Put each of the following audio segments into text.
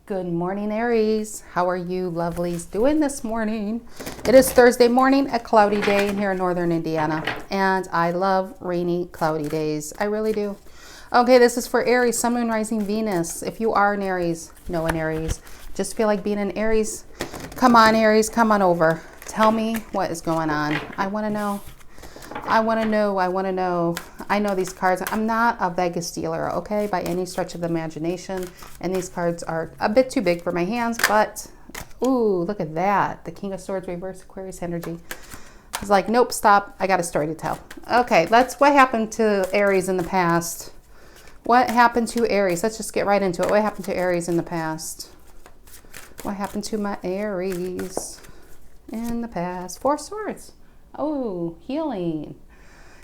Good morning, Aries. How are you lovelies doing this morning? It is Thursday morning, a cloudy day here in northern Indiana, and I love rainy, cloudy days. I really do. Okay, this is for Aries, Sun, Moon, Rising, Venus. If you are an Aries, know an Aries, just feel like being an Aries. Come on, Aries, come on over. Tell me what is going on. I want to know. I want to know. I want to know. I know these cards. I'm not a Vegas dealer, okay, by any stretch of the imagination. And these cards are a bit too big for my hands, but, ooh, look at that. The King of Swords, reverse Aquarius energy. It's like, nope, stop. I got a story to tell. Okay, what happened to Aries in the past? What happened to Aries? Let's just get right into it. What happened to Aries in the past? What happened to my Aries in the past? Four Swords. Oh, healing.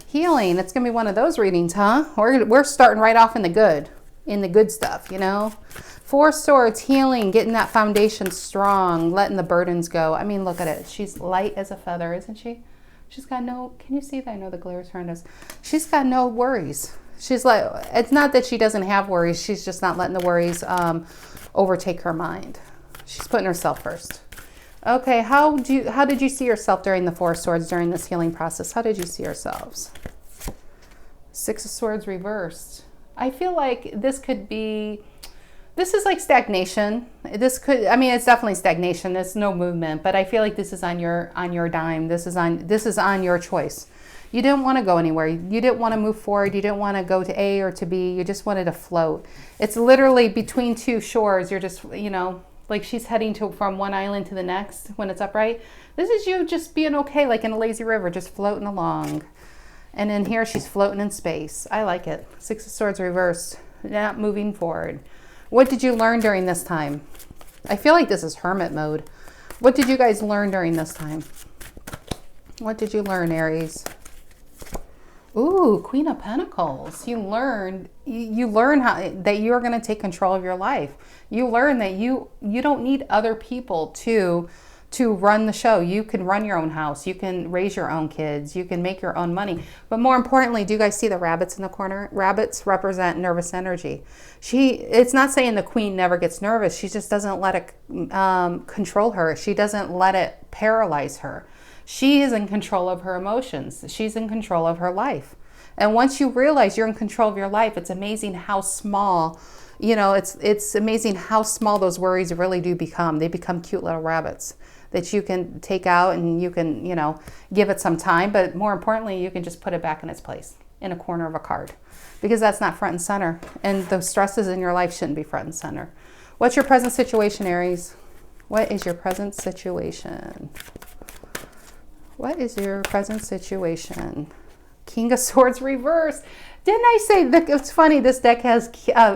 Healing. It's going to be one of those readings, huh? We're starting right off in the good stuff, you know? Four Swords, healing, getting that foundation strong, letting the burdens go. I mean, look at it. She's light as a feather, isn't she? She's got no, can you see that? I know the glare is horrendous. She's got no worries. She's like, it's not that she doesn't have worries. She's just not letting the worries overtake her mind. She's putting herself first. Okay, how did you see yourself during the Four Swords during this healing process? How did you see yourselves? Six of Swords reversed. I feel like this is like stagnation. I mean, it's definitely stagnation. There's no movement, but I feel like this is on your dime. This is on your choice. You didn't want to go anywhere. You didn't want to move forward. You didn't want to go to A or to B. You just wanted to float. It's literally between two shores. You're just, you know, like she's heading from one island to the next when it's upright. This is you just being okay, like in a lazy river, just floating along. And in here, she's floating in space. I like it. Six of Swords reversed, not moving forward. What did you learn during this time? I feel like this is hermit mode. What did you guys learn during this time? What did you learn, Aries? Ooh, Queen of Pentacles. You learn how that you're going to take control of your life. You learn that you don't need other people to run the show. You can run your own house. You can raise your own kids. You can make your own money. But more importantly, do you guys see the rabbits in the corner? Rabbits represent nervous energy. It's not saying the queen never gets nervous. She just doesn't let it control her. She doesn't let it paralyze her. She is in control of her emotions. She's in control of her life. And once you realize you're in control of your life, it's amazing how small, you know, it's amazing how small those worries really do become. They become cute little rabbits that you can take out and you can, you know, give it some time. But more importantly, you can just put it back in its place in a corner of a card because that's not front and center. And the stresses in your life shouldn't be front and center. What's your present situation, Aries? What is your present situation? What is your present situation? King of Swords reversed. Didn't I say that? It's funny, this deck has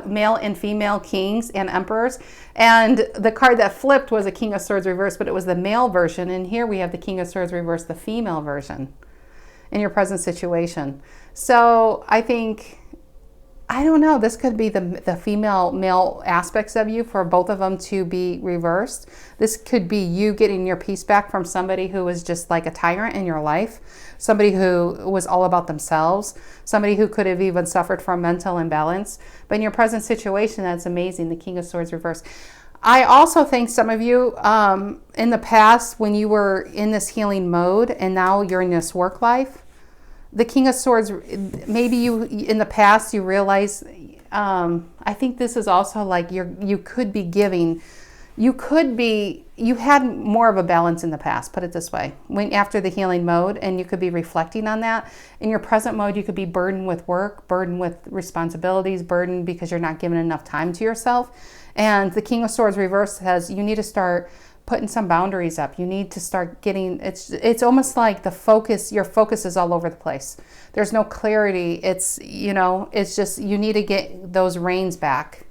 male and female kings and emperors, and the card that flipped was a King of Swords reversed, but it was the male version, and here we have the King of Swords reversed, the female version in your present situation. So I think, I don't know, this could be the female-male aspects of you for both of them to be reversed. This could be you getting your peace back from somebody who was just like a tyrant in your life, somebody who was all about themselves, somebody who could have even suffered from mental imbalance. But in your present situation, that's amazing, the King of Swords reversed. I also think some of you in the past, when you were in this healing mode and now you're in this work life, the King of Swords, maybe you, in the past, you realize, I think this is also like you could be giving, you had more of a balance in the past, put it this way, after the healing mode, and you could be reflecting on that. In your present mode, you could be burdened with work, burdened with responsibilities, burdened because you're not giving enough time to yourself. And the King of Swords reversed says you need to start putting some boundaries up. You need to start getting, it's almost like your focus is all over the place. There's no clarity. It's, you know, it's just, you need to get those reins back.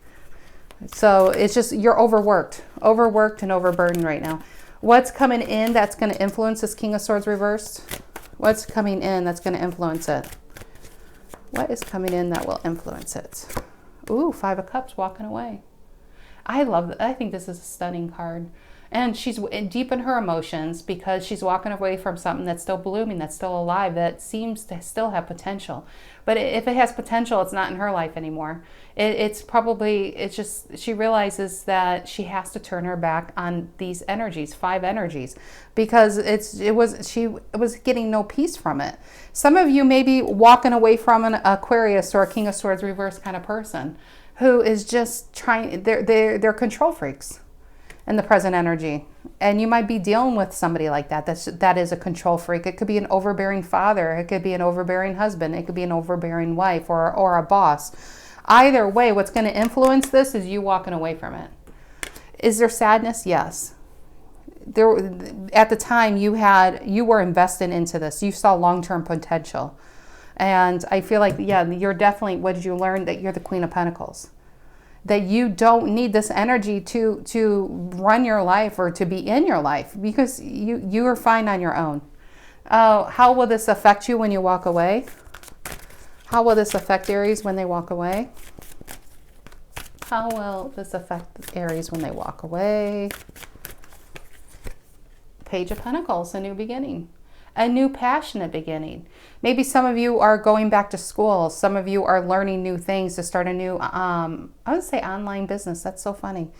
So it's just, you're overworked and overburdened right now. What's coming in that's going to influence this King of Swords reversed? What's coming in that's going to influence it? What is coming in that will influence it? Ooh, Five of Cups walking away. I think this is a stunning card. And she's deep in her emotions because she's walking away from something that's still blooming, that's still alive, that seems to still have potential. But if it has potential, it's not in her life anymore. It's just, she realizes that she has to turn her back on these energies, 5 energies, because she was getting no peace from it. Some of you may be walking away from an Aquarius or a King of Swords reverse kind of person who is just trying, they're control freaks in the present energy. And you might be dealing with somebody like that. That is a control freak. It could be an overbearing father. It could be an overbearing husband. It could be an overbearing wife or a boss. Either way, what's going to influence this is you walking away from it. Is there sadness? Yes. At the time you were invested into this. You saw long-term potential. And I feel like, yeah, you're definitely, what did you learn? That you're the Queen of Pentacles. That you don't need this energy to run your life or to be in your life, because you are fine on your own. How will this affect you when you walk away? How will this affect Aries when they walk away? How will this affect Aries when they walk away? Page of Pentacles, a new beginning. A new passionate beginning. Maybe some of you are going back to school. Some of you are learning new things to start a new, I would say online business. That's so funny.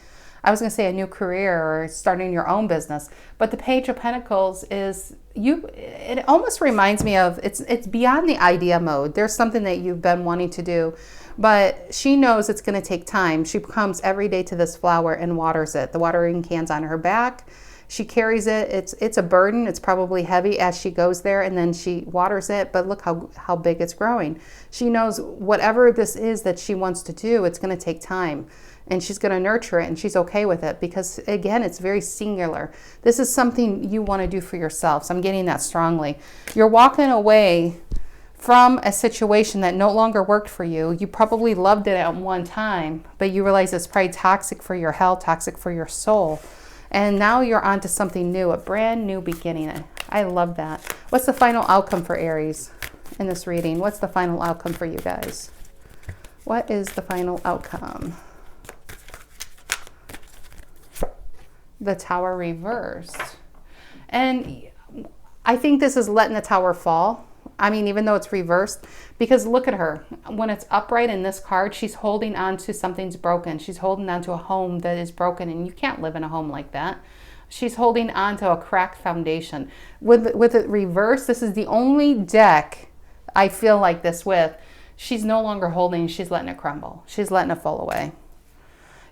I was going to say a new career or starting your own business. But the Page of Pentacles is, it almost reminds me of, it's beyond the idea mode. There's something that you've been wanting to do. But she knows it's going to take time. She comes every day to this flower and waters it. The watering can's on her back. She carries it. It's a burden. It's probably heavy as she goes there, and then she waters it. But look how big it's growing. She knows whatever this is that she wants to do, it's going to take time. And she's going to nurture it, and she's okay with it because, again, it's very singular. This is something you want to do for yourself. So I'm getting that strongly. You're walking away from a situation that no longer worked for you. You probably loved it at one time, but you realize it's probably toxic for your health, toxic for your soul. And now you're on to something new, a brand new beginning. I love that. What's the final outcome for Aries in this reading? What's the final outcome for you guys? What is the final outcome? The Tower reversed. And I think this is letting the Tower fall. I mean, even though it's reversed, because look at her. When it's upright in this card, she's holding on to something's broken. She's holding on to a home that is broken, and you can't live in a home like that. She's holding on to a cracked foundation. With it reversed, this is the only deck I feel like this with. She's no longer holding, she's letting it crumble. She's letting it fall away.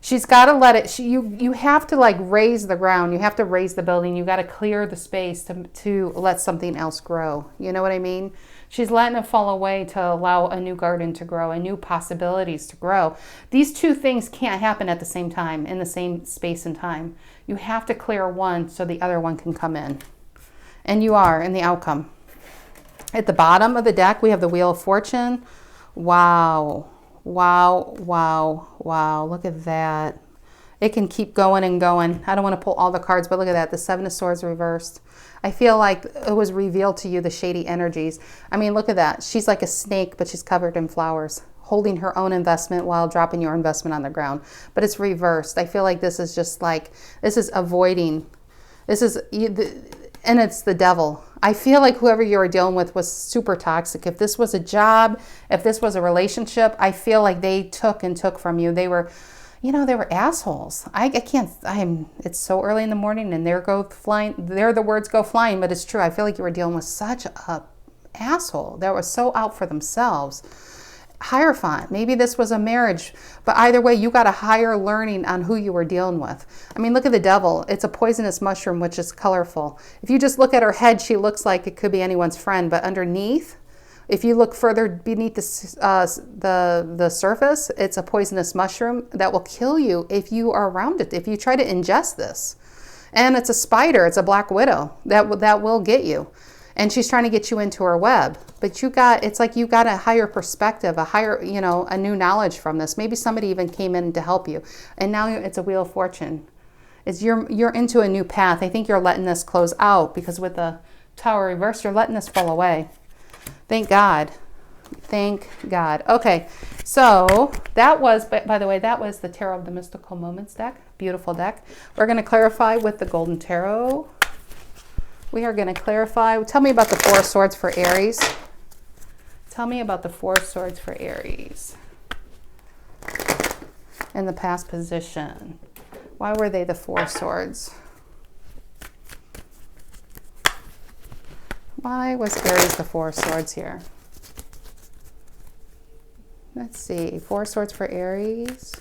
She's got to let it, you have to like raise the ground. You have to raise the building. You got to clear the space to let something else grow. You know what I mean? She's letting it fall away to allow a new garden to grow and new possibilities to grow. These two things can't happen at the same time, in the same space and time. You have to clear one so the other one can come in. And you are in the outcome. At the bottom of the deck, we have the Wheel of Fortune. Wow. Wow, wow, wow. Look at that. It can keep going and going. I don't want to pull all the cards, but look at that. The Seven of Swords reversed. I feel like it was revealed to you, the shady energies. I mean, look at that. She's like a snake, but she's covered in flowers, holding her own investment while dropping your investment on the ground. But it's reversed. I feel like this is just like, this is avoiding. This is, and it's the devil. I feel like whoever you were dealing with was super toxic. If this was a job, if this was a relationship, I feel like they took from you. They were, they were assholes. It's so early in the morning and there the words go flying, but it's true. I feel like you were dealing with such a asshole that was so out for themselves. Hierophant, maybe this was a marriage, but either way, you got a higher learning on who you were dealing with. I mean, look at the devil. It's a poisonous mushroom, which is colorful. If you just look at her head, she looks like it could be anyone's friend, but underneath, if you look further beneath the surface, it's a poisonous mushroom that will kill you if you are around it, if you try to ingest this. And it's a spider, it's a black widow that will get you. And she's trying to get you into her web. But it's like you got a higher perspective, a higher, a new knowledge from this. Maybe somebody even came in to help you. And now it's a Wheel of Fortune. You're into a new path. I think you're letting this close out because with the Tower reversed, you're letting this fall away. Thank God. Thank God. Okay, so that was, by the way, that was the Tarot of the Mystical Moments deck. Beautiful deck. We're going to clarify with the Golden Tarot. We are going to clarify. Tell me about the Four of Swords for Aries. Tell me about the Four of Swords for Aries. In the past position. Why were they the Four of Swords? Why was Aries the Four of Swords here? Let's see. Four of Swords for Aries.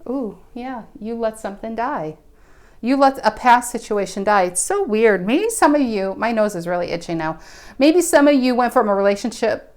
Ooh, yeah. You let something die. You let a past situation die. It's so weird. Maybe some of you, my nose is really itching now. Maybe some of you went from a relationship,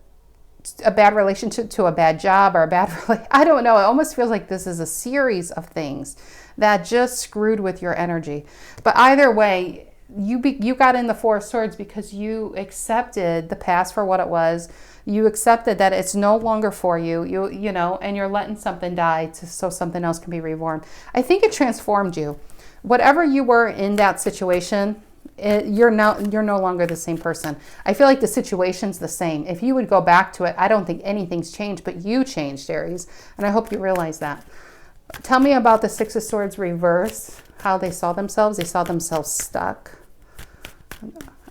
a bad relationship, to a bad job or a bad, I don't know. It almost feels like this is a series of things that just screwed with your energy. But either way, you got in the Four of Swords because you accepted the past for what it was. You accepted that it's no longer for you, you know, and you're letting something die so something else can be reborn. I think it transformed you. Whatever you were in that situation, you're no longer the same person. I feel like the situation's the same. If you would go back to it, I don't think anything's changed, but you changed, Aries. And I hope you realize that. Tell me about the Six of Swords reverse, how they saw themselves. They saw themselves stuck.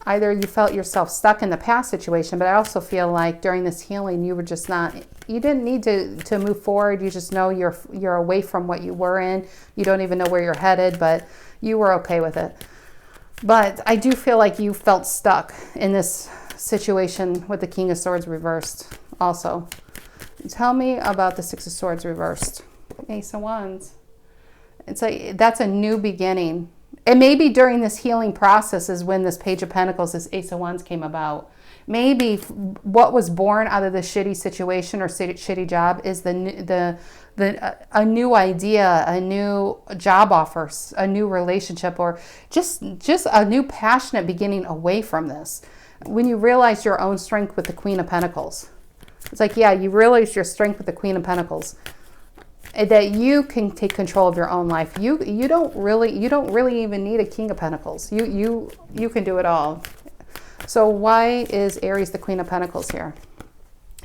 Either you felt yourself stuck in the past situation, but I also feel like during this healing, you were just not, you didn't need to move forward. You just know you're away from what you were in. You don't even know where you're headed, but you were okay with it. But I do feel like you felt stuck in this situation with the King of Swords reversed also. Tell me about the Six of Swords reversed. Ace of Wands. It's like, that's a new beginning. And maybe during this healing process is when this Page of Pentacles, this Ace of Wands came about. Maybe what was born out of the shitty situation or shitty job is a new idea, a new job offer, a new relationship, or just a new passionate beginning away from this. When you realize your own strength with the Queen of Pentacles. It's like, yeah, you realize your strength with the Queen of Pentacles. That you can take control of your own life. You don't really even need a King of Pentacles. You can do it all. So why is Aries the Queen of Pentacles here?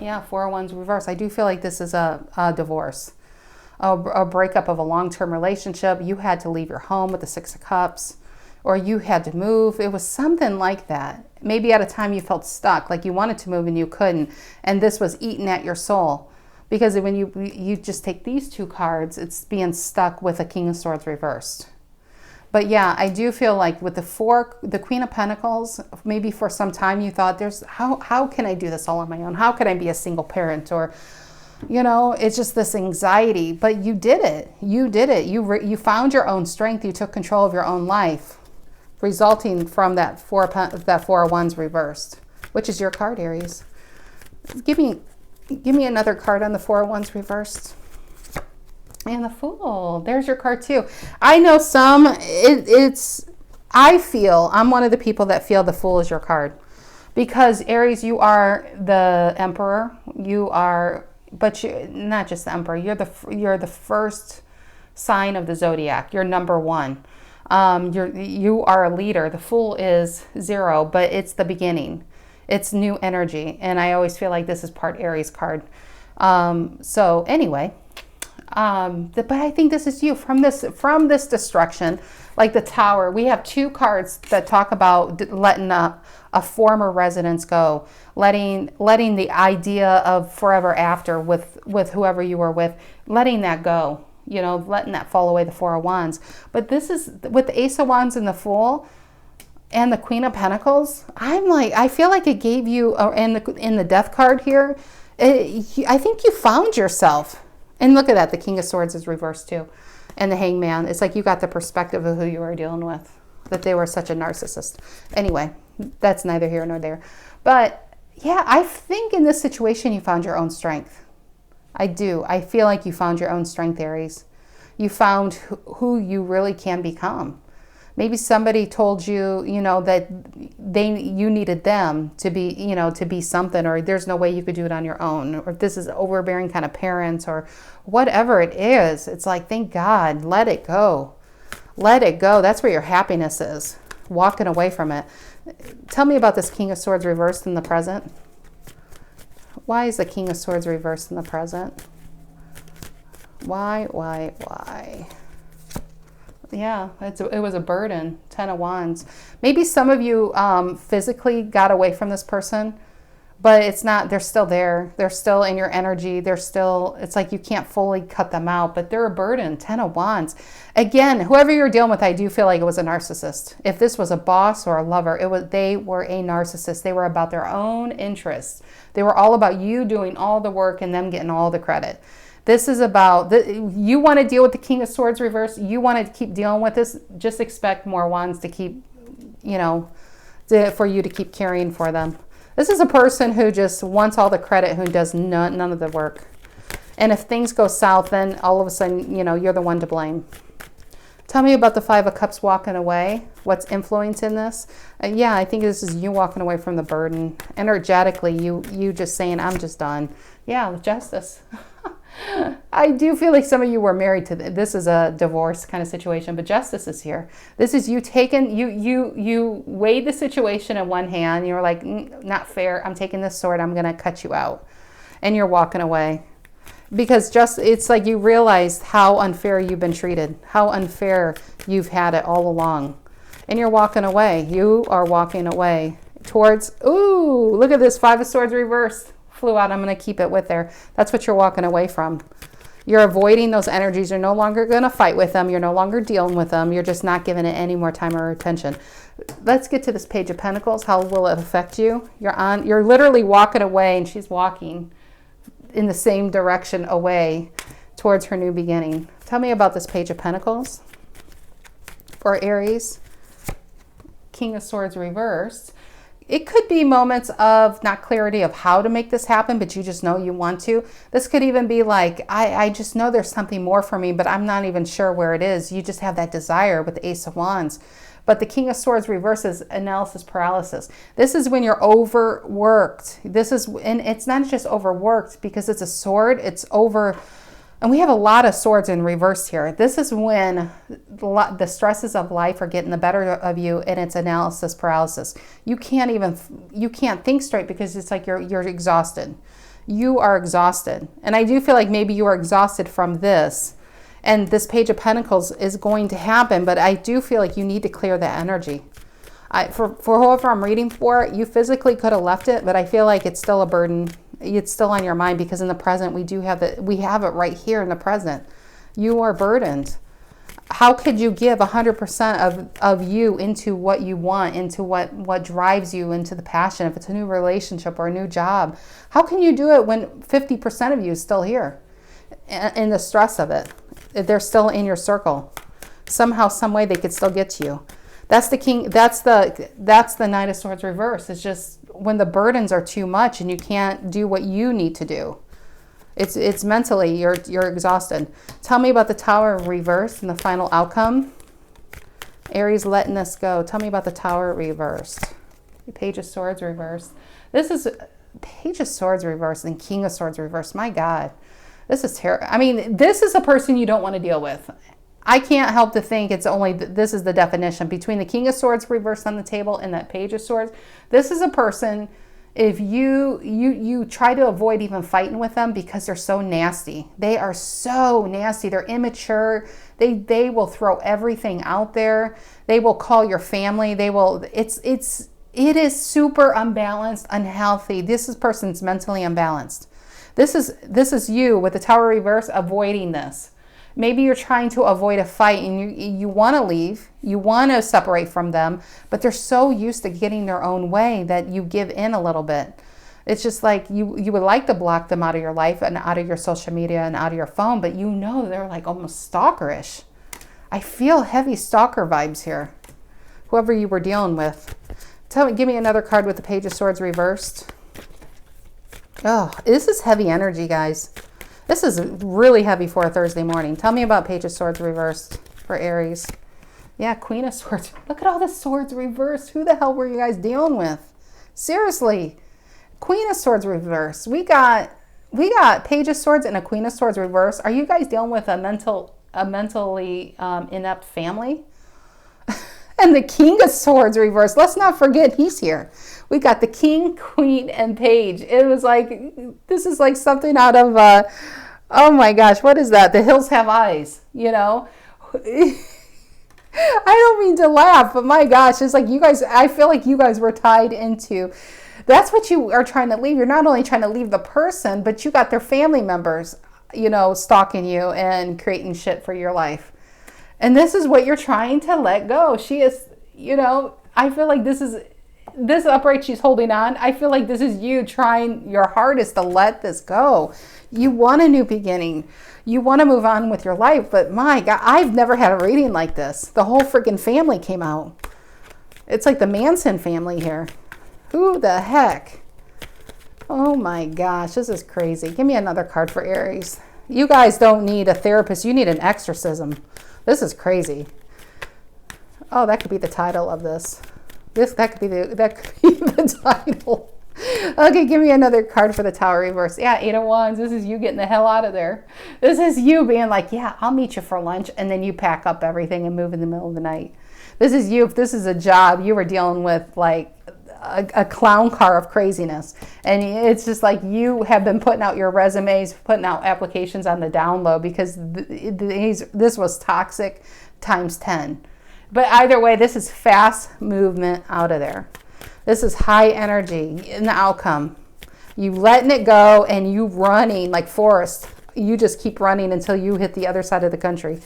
Yeah, Four of Wands reverse. I do feel like this is a divorce, a breakup of a long-term relationship. You had to leave your home with the Six of Cups, or you had to move. It was something like that. Maybe at a time you felt stuck, like you wanted to move and you couldn't, and this was eating at your soul. Because when you just take these two cards, it's being stuck with a King of Swords reversed. But yeah, I do feel like with the Queen of Pentacles, maybe for some time you thought, how can I do this all on my own? How can I be a single parent? Or, you know, it's just this anxiety. But you did it. You did it. You found your own strength. You took control of your own life, resulting from that Four of Wands reversed, which is your card, Aries. Give me another card on the Four of Wands reversed. And the Fool. There's your card too. I know I feel, I'm one of the people that feel the Fool is your card. Because Aries, you are the Emperor. But you're not just the Emperor. You're the first sign of the Zodiac. You're number one. You are a leader. The Fool is 0, but it's the beginning. It's new energy, and I always feel like this is part Aries card. So anyway, but I think this is you from this destruction, like the Tower. We have two cards that talk about letting a former residence go, letting the idea of forever after with whoever you were with, letting that go. You know, letting that fall away. The Four of Wands, but this is with the Ace of Wands and the Fool. And the Queen of Pentacles, I feel like it gave you, in the Death card here, I think you found yourself. And look at that, the King of Swords is reversed too. And the Hangman, it's like you got the perspective of who you were dealing with, that they were such a narcissist. Anyway, that's neither here nor there. But yeah, I think in this situation you found your own strength. I do. I feel like you found your own strength, Aries. You found who you really can become. Maybe somebody told you, you know, that you needed them to be, you know, to be something, or there's no way you could do it on your own, or this is overbearing kind of parents, or whatever it is. It's like, thank God, let it go. Let it go. That's where your happiness is, walking away from it. Tell me about this King of Swords reversed in the present. Why is the King of Swords reversed in the present? Why? Yeah, it was a burden. 10 of Wands. Maybe some of you physically got away from this person, but it's not, they're still there. They're still in your energy. They're still, it's like you can't fully cut them out, but they're a burden. 10 of Wands. Again, whoever you're dealing with, I do feel like it was a narcissist. If this was a boss or a lover, they were a narcissist. They were about their own interests. They were all about you doing all the work and them getting all the credit. This is about, you want to deal with the King of Swords reverse. You want to keep dealing with this. Just expect more wands to keep, you know, for you to keep carrying for them. This is a person who just wants all the credit, who does none of the work. And if things go south, then all of a sudden, you know, you're the one to blame. Tell me about the Five of Cups walking away. What's influencing this? Yeah, I think this is you walking away from the burden. Energetically, you just saying, I'm just done. Yeah, Justice. I do feel like some of you were married to this is a divorce kind of situation, but Justice is here. This is you taking, you weighed the situation in one hand. You were like, not fair. I'm taking this sword. I'm going to cut you out. And you're walking away. Because it's like you realize how unfair you've been treated, how unfair you've had it all along. And you're walking away. You are walking away towards, ooh, look at this, Five of Swords reversed. Flew out. I'm going to keep it with there. That's what you're walking away from. You're avoiding those energies. You're no longer going to fight with them. You're no longer dealing with them. You're just not giving it any more time or attention. Let's get to this Page of Pentacles. How will it affect you? You're literally walking away, and she's walking in the same direction away towards her new beginning. Tell me about this Page of Pentacles for Aries. King of Swords reversed. It could be moments of not clarity of how to make this happen, but you just know you want to. This could even be like, I just know there's something more for me, but I'm not even sure where it is. You just have that desire with the Ace of Wands. But the King of Swords reverses analysis paralysis. This is when you're overworked. And it's not just overworked because it's a sword, it's over. And we have a lot of swords in reverse here. This is when the stresses of life are getting the better of you, and it's analysis paralysis. You can't think straight because it's like you're exhausted. You are exhausted. And I do feel like maybe you are exhausted from this. And this Page of Pentacles is going to happen, but I do feel like you need to clear that energy. For whoever I'm reading for, you physically could have left it, but I feel like it's still a burden. It's still on your mind because in the present we have it right here in the present. You are burdened. How could you give 100% of you into what you want, into what drives you, into the passion? If it's a new relationship or a new job, how can you do it when 50% of you is still here in the stress of it? They're still in your circle. Somehow, some way they could still get to you. That's the king. That's the Knight of Swords reverse. It's just when the burdens are too much and you can't do what you need to do. It's mentally you're exhausted. Tell me about the Tower reverse and the final outcome. Aries letting this go. Tell me about the Tower reversed. The Page of Swords reversed. This is Page of Swords reversed and King of Swords reversed. My God, this is terrible. I mean, this is a person you don't want to deal with. I can't help to think it's only, this is the definition. Between the King of Swords reversed on the table and that Page of Swords, this is a person, if you try to avoid even fighting with them because they're so nasty. They are so nasty. They're immature. They will throw everything out there. They will call your family. It is super unbalanced, unhealthy. This person's mentally unbalanced. This is you with the Tower reverse avoiding this. Maybe you're trying to avoid a fight and you want to leave, you want to separate from them, but they're so used to getting their own way that you give in a little bit. It's just like you would like to block them out of your life and out of your social media and out of your phone, but you know they're like almost stalkerish. I feel heavy stalker vibes here. Whoever you were dealing with. Give me another card with the Page of Swords reversed. Oh, this is heavy energy, guys. This is really heavy for a Thursday morning. Tell me about Page of Swords reversed for Aries. Yeah, Queen of Swords. Look at all the swords reversed. Who the hell were you guys dealing with? Seriously. Queen of Swords reversed. We got Page of Swords and a Queen of Swords reversed. Are you guys dealing with a mentally inept family? And the King of Swords reversed. Let's not forget he's here. We got the King, Queen, and Page. It was like, this is like something out of, oh my gosh, what is that? The Hills Have Eyes, you know? I don't mean to laugh, but my gosh, it's like you guys, I feel like you guys were tied into, that's what you are trying to leave. You're not only trying to leave the person, but you got their family members, you know, stalking you and creating shit for your life. And this is what you're trying to let go. She is, you know, I feel like this upright she's holding on. I feel like this is you trying your hardest to let this go. You want a new beginning. You want to move on with your life. But my God, I've never had a reading like this. The whole freaking family came out. It's like the Manson family here. Who the heck? Oh my gosh, this is crazy. Give me another card for Aries. You guys don't need a therapist. You need an exorcism. This is crazy. Oh, that could be the title of this. That could be the title. Okay, give me another card for the Tower reverse. Yeah, 8 of Wands. This is you getting the hell out of there. This is you being like, yeah, I'll meet you for lunch, and then you pack up everything and move in the middle of the night. This is you. If this is a job, you were dealing with like a clown car of craziness, and it's just like you have been putting out your resumes, putting out applications on the down low because this was toxic times 10. But either way, this is fast movement out of there. This is high energy in the outcome. You letting it go and you running like Forrest. You just keep running until you hit the other side of the country.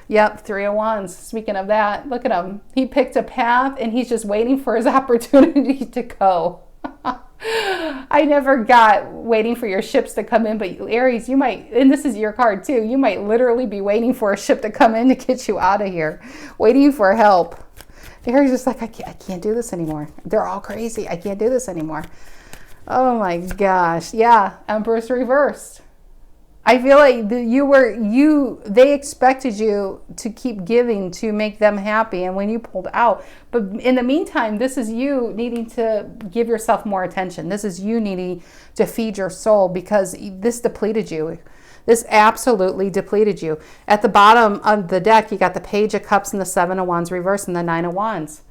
Yep, 3 of Wands. Speaking of that, look at him. He picked a path and he's just waiting for his opportunity to go. I never got waiting for your ships to come in, but Aries, you might, and this is your card too, you might literally be waiting for a ship to come in to get you out of here, waiting for help. Aries is like, I can't do this anymore. They're all crazy. I can't do this anymore. Oh my gosh. Yeah, Empress reversed. I feel like they expected you to keep giving to make them happy, and when you pulled out, but in the meantime, this is you needing to give yourself more attention. This is you needing to feed your soul because this depleted you. This absolutely depleted you. At the bottom of the deck, you got the Page of Cups and the 7 of Wands reversed and the 9 of Wands.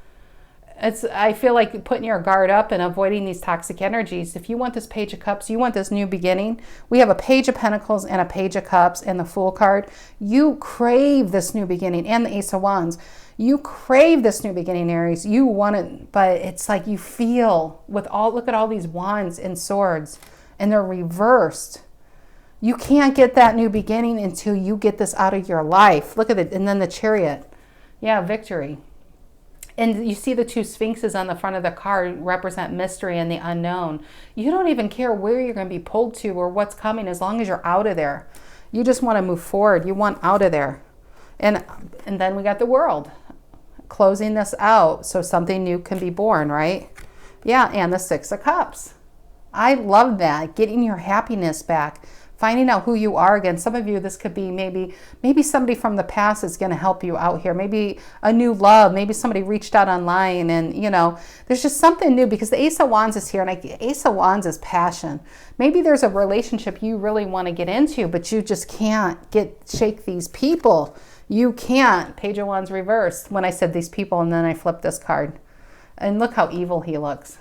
I feel like putting your guard up and avoiding these toxic energies. If you want this Page of Cups, you want this new beginning. We have a Page of Pentacles and a Page of Cups and the Fool card. You crave this new beginning, and the Ace of Wands. You crave this new beginning, Aries. You want it, but it's like you feel with look at all these wands and swords, and they're reversed. You can't get that new beginning until you get this out of your life. Look at it, and then the Chariot. Yeah, victory. And you see the 2 sphinxes on the front of the card represent mystery and the unknown. You don't even care where you're going to be pulled to or what's coming as long as you're out of there. You just want to move forward. You want out of there. And then we got the World. Closing this out so something new can be born, right? Yeah, and the 6 of Cups. I love that. Getting your happiness back. Finding out who you are again. Some of you, this could be maybe somebody from the past is going to help you out here. Maybe a new love. Maybe somebody reached out online and, you know, there's just something new because the Ace of Wands is here, and Ace of Wands is passion. Maybe there's a relationship you really want to get into, but you just can't shake these people. You can't. Page of Wands reversed when I said these people, and then I flipped this card. And look how evil he looks.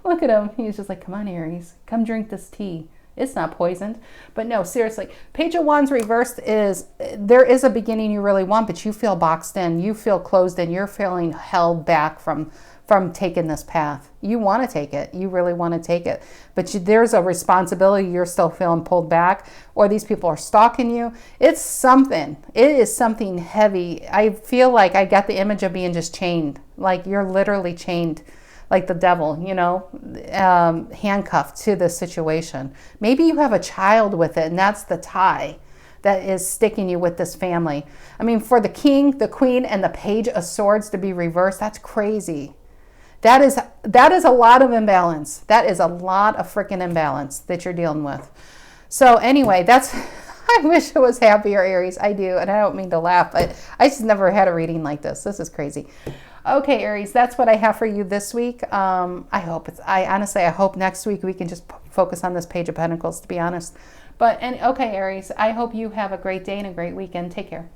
Look at him. He's just like, come on, Aries. Come drink this tea. It's not poisoned. But no, seriously, Page of Wands reversed is, there is a beginning you really want, but you feel boxed in. You feel closed in. You're feeling held back from taking this path. You want to take it. You really want to take it. But there's a responsibility. You're still feeling pulled back, or these people are stalking you. It's something. It is something heavy. I feel like I got the image of being just chained. Like you're literally chained. Like the devil, you know, handcuffed to this situation. Maybe you have a child with it, and that's the tie that is sticking you with this family. I mean, for the King, the Queen, and the Page of Swords to be reversed, that's crazy. That is a lot of imbalance. That is a lot of freaking imbalance that you're dealing with. So anyway, I wish I was happier, Aries. I do, and I don't mean to laugh, but I just never had a reading like this. This is crazy. Okay, Aries, that's what I have for you this week. I hope next week we can just focus on this Page of Pentacles, to be honest. Okay, Aries, I hope you have a great day and a great weekend. Take care.